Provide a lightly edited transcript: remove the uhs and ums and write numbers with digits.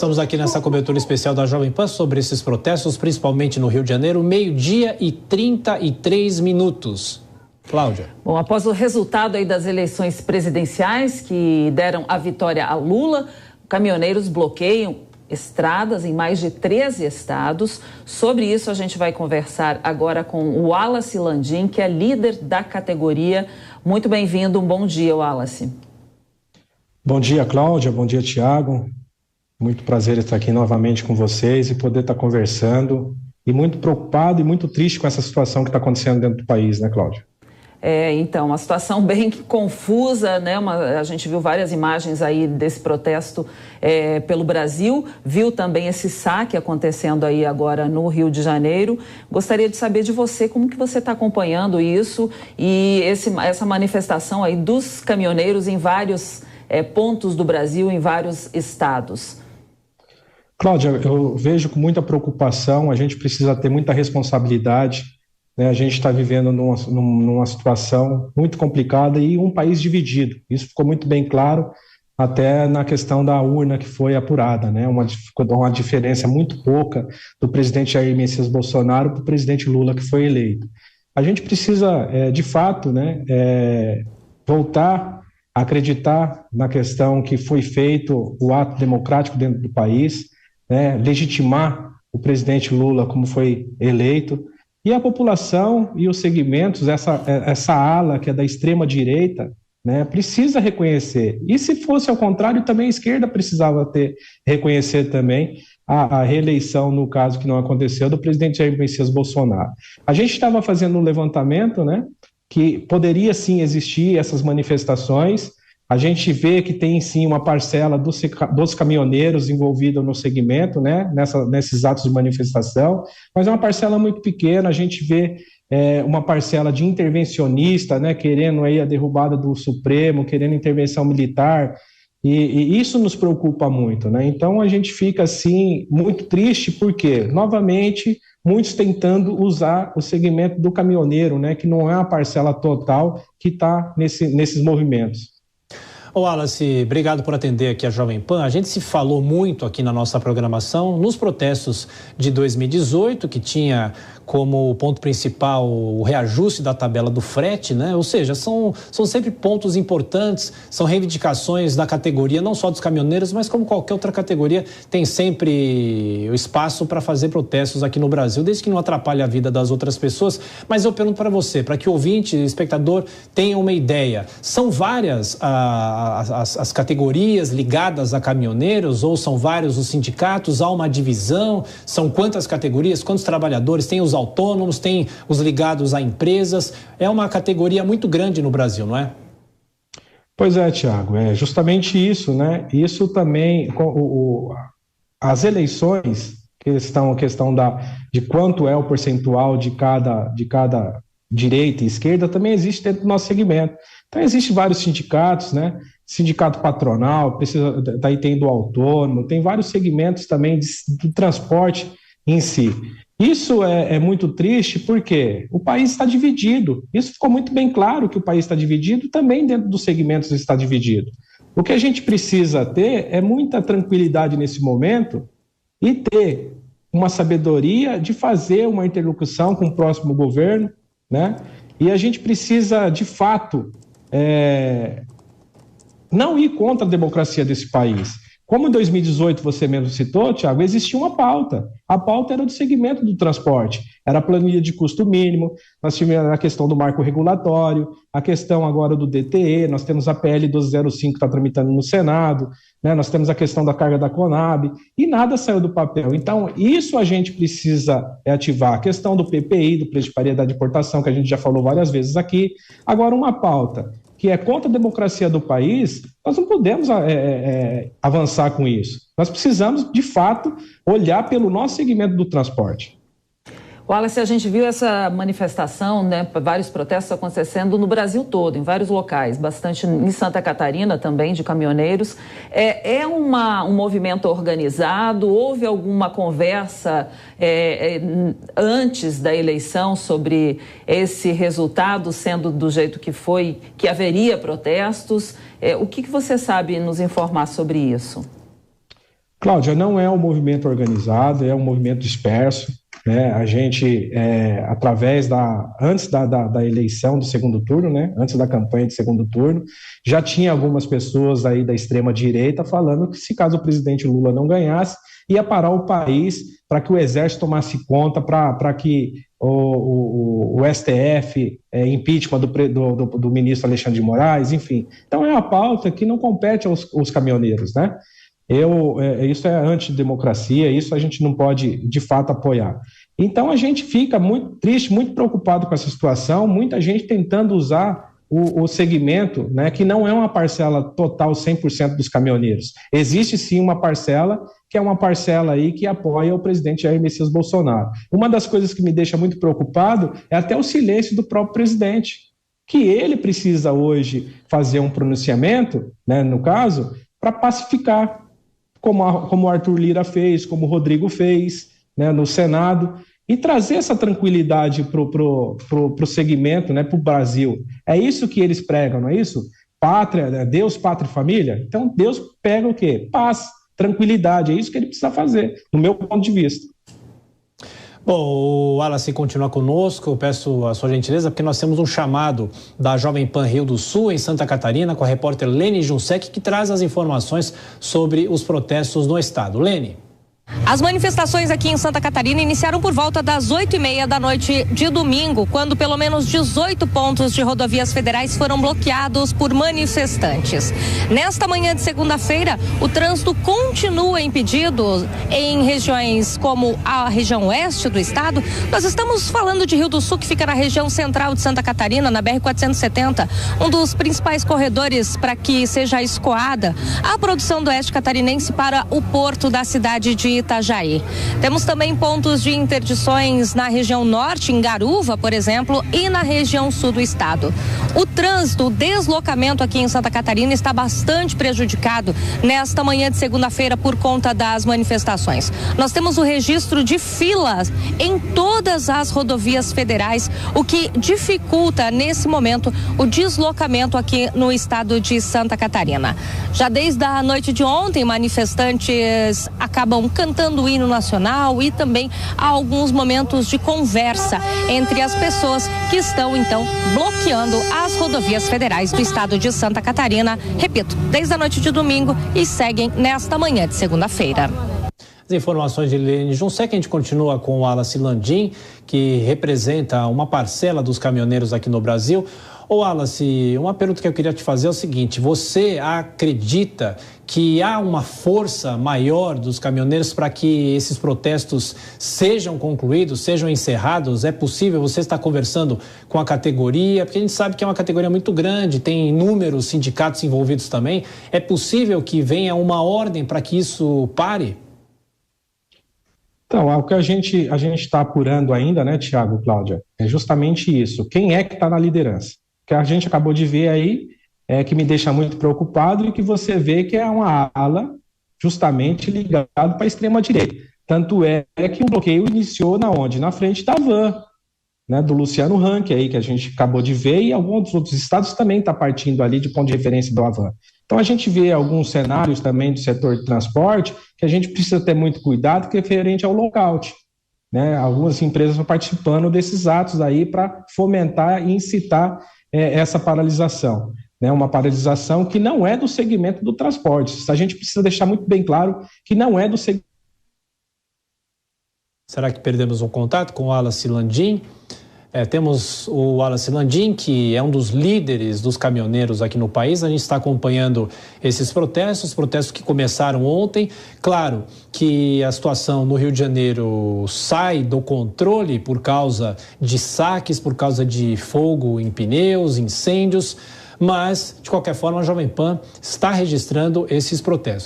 estamos aqui nessa cobertura especial da Jovem Pan sobre esses protestos, principalmente no Rio de Janeiro, 12:33. Cláudia. Bom, após o resultado aí das eleições presidenciais que deram a vitória a Lula, caminhoneiros bloqueiam estradas em mais de 13 estados. Sobre isso a gente vai conversar agora com o Wallace Landim, que é líder da categoria. Muito bem-vindo, um bom dia, Wallace. Bom dia, Cláudia, bom dia, Tiago. Muito prazer estar aqui novamente com vocês e poder estar conversando. E muito preocupado e muito triste com essa situação que está acontecendo dentro do país, né, Cláudia? Então, uma situação bem confusa, né? A gente viu várias imagens aí desse protesto pelo Brasil, viu também esse saque acontecendo aí agora no Rio de Janeiro. Gostaria de saber de você como que você está acompanhando isso e essa manifestação aí dos caminhoneiros em vários pontos do Brasil, em vários estados. Cláudia, eu vejo com muita preocupação, a gente precisa ter muita responsabilidade. A gente está vivendo numa situação muito complicada e um país dividido. Isso ficou muito bem claro até na questão da urna que foi apurada, né? Uma diferença muito pouca do presidente Jair Messias Bolsonaro para o presidente Lula que foi eleito. A gente precisa, de fato, né, voltar a acreditar na questão que foi feito o ato democrático dentro do país, né, legitimar o presidente Lula como foi eleito. E a população e os segmentos, essa ala que é da extrema-direita, né, precisa reconhecer. E se fosse ao contrário, também a esquerda precisava reconhecer também a reeleição, no caso que não aconteceu, do presidente Jair Messias Bolsonaro. A gente estava fazendo um levantamento, né, que poderia sim existir essas manifestações. A gente vê que tem sim uma parcela dos caminhoneiros envolvidos no segmento, né, nesses atos de manifestação, mas é uma parcela muito pequena. A gente vê uma parcela de intervencionista, né, querendo aí a derrubada do Supremo, querendo intervenção militar, e isso nos preocupa muito, né? Então a gente fica assim muito triste porque, novamente, muitos tentando usar o segmento do caminhoneiro, né, que não é a parcela total que está nesses movimentos. Wallace, obrigado por atender aqui a Jovem Pan. A gente se falou muito aqui na nossa programação nos protestos de 2018, que tinha como ponto principal o reajuste da tabela do frete, né? Ou seja, são sempre pontos importantes, são reivindicações da categoria, não só dos caminhoneiros, mas como qualquer outra categoria, tem sempre o espaço para fazer protestos aqui no Brasil, desde que não atrapalhe a vida das outras pessoas. Mas eu pergunto para você, para que o ouvinte, espectador, tenha uma ideia, são várias as categorias ligadas a caminhoneiros ou são vários os sindicatos? Há uma divisão? São quantas categorias? Quantos trabalhadores? Tem os autônomos, tem os ligados a empresas? É uma categoria muito grande no Brasil, não é? Pois é, Tiago, é justamente isso, né? Isso também, as eleições, a questão de quanto é o percentual de cada direita e esquerda, também existe dentro do nosso segmento. Então, existem vários sindicatos, né? Sindicato patronal, daí tem do autônomo, tem vários segmentos também do transporte em si. Isso é muito triste porque o país está dividido. Isso ficou muito bem claro que o país está dividido, também dentro dos segmentos está dividido. O que a gente precisa ter é muita tranquilidade nesse momento e ter uma sabedoria de fazer uma interlocução com o próximo governo, né? E a gente precisa, de fato, não ir contra a democracia desse país. Como em 2018 você mesmo citou, Tiago, existia uma pauta. A pauta era do segmento do transporte. Era a planilha de custo mínimo, nós tivemos a questão do marco regulatório, a questão agora do DTE, nós temos a PL 1205 que está tramitando no Senado, né? Nós temos a questão da carga da Conab, e nada saiu do papel. Então, isso a gente precisa ativar. A questão do PPI, do preço de paridade de importação, que a gente já falou várias vezes aqui. Agora, uma pauta que é contra a democracia do país, nós não podemos avançar com isso. Nós precisamos, de fato, olhar pelo nosso segmento do transporte. Wallace, a gente viu essa manifestação, né, vários protestos acontecendo no Brasil todo, em vários locais, bastante em Santa Catarina também, de caminhoneiros. Um movimento organizado? Houve alguma conversa antes da eleição sobre esse resultado sendo do jeito que foi, que haveria protestos? O que você sabe nos informar sobre isso? Cláudia, não é um movimento organizado, é um movimento disperso, né? A gente, antes da eleição do segundo turno, né? Antes da campanha de segundo turno, já tinha algumas pessoas aí da extrema-direita falando que se caso o presidente Lula não ganhasse, ia parar o país para que o Exército tomasse conta, para que o STF, impeachment do ministro Alexandre de Moraes, enfim. Então é uma pauta que não compete aos caminhoneiros, né? Isso é antidemocracia, isso a gente não pode, de fato, apoiar. Então, a gente fica muito triste, muito preocupado com essa situação, muita gente tentando usar o segmento, né, que não é uma parcela total 100% dos caminhoneiros. Existe, sim, uma parcela, que é uma parcela aí que apoia o presidente Jair Messias Bolsonaro. Uma das coisas que me deixa muito preocupado é até o silêncio do próprio presidente, que ele precisa hoje fazer um pronunciamento, né, no caso, para pacificar, como o Arthur Lira fez, como o Rodrigo fez, né, no Senado, e trazer essa tranquilidade para o segmento, né, para o Brasil. É isso que eles pregam, não é isso? Pátria, né? Deus, pátria e família. Então Deus pega o quê? Paz, tranquilidade, é isso que ele precisa fazer, no meu ponto de vista. Bom, o Wallace continua conosco, eu peço a sua gentileza, porque nós temos um chamado da Jovem Pan Rio do Sul, em Santa Catarina, com a repórter Lene Junsec, que traz as informações sobre os protestos no estado. Lene. As manifestações aqui em Santa Catarina iniciaram por volta das 8h30 da noite de domingo, quando pelo menos 18 pontos de rodovias federais foram bloqueados por manifestantes. Nesta manhã de segunda-feira, o trânsito continua impedido em regiões como a região oeste do estado. Nós estamos falando de Rio do Sul, que fica na região central de Santa Catarina, na BR-470, um dos principais corredores para que seja escoada a produção do oeste catarinense para o porto da cidade de Itajaí. Temos também pontos de interdições na região norte, em Garuva, por exemplo, e na região sul do estado. O trânsito, o deslocamento aqui em Santa Catarina está bastante prejudicado nesta manhã de segunda-feira por conta das manifestações. Nós temos o registro de filas em todas as rodovias federais, o que dificulta nesse momento o deslocamento aqui no estado de Santa Catarina. Já desde a noite de ontem, manifestantes acabam cantando o hino nacional e também há alguns momentos de conversa entre as pessoas que estão então bloqueando as rodovias federais do estado de Santa Catarina, repito, desde a noite de domingo e seguem nesta manhã de segunda-feira. As informações de Lene Junsec, a gente continua com o Wallace Landim, que representa uma parcela dos caminhoneiros aqui no Brasil. Ô Wallace, uma pergunta que eu queria te fazer é o seguinte: você acredita que há uma força maior dos caminhoneiros para que esses protestos sejam concluídos, sejam encerrados? É possível? Você está conversando com a categoria? Porque a gente sabe que é uma categoria muito grande, tem inúmeros sindicatos envolvidos também. É possível que venha uma ordem para que isso pare? Então, o que a gente está apurando ainda, né, Tiago, Cláudia, é justamente isso. Quem é que está na liderança? O que a gente acabou de ver aí, que me deixa muito preocupado, e que você vê que é uma ala justamente ligada para a extrema-direita. Tanto é que o bloqueio iniciou na onde? Na frente da van, né, do Luciano Huck, aí, que a gente acabou de ver, e alguns outros estados também estão partindo ali de ponto de referência do Havan. Então a gente vê alguns cenários também do setor de transporte que a gente precisa ter muito cuidado, que é referente ao lockout. Né? Algumas empresas estão participando desses atos aí para fomentar e incitar essa paralisação. Né? Uma paralisação que não é do segmento do transporte. A gente precisa deixar muito bem claro que não é do segmento. Será que perdemos um contato com o Wallace Landim? Temos o Wallace Landim, que é um dos líderes dos caminhoneiros aqui no país. A gente está acompanhando esses protestos que começaram ontem. Claro que a situação no Rio de Janeiro sai do controle por causa de saques, por causa de fogo em pneus, incêndios, mas, de qualquer forma, a Jovem Pan está registrando esses protestos.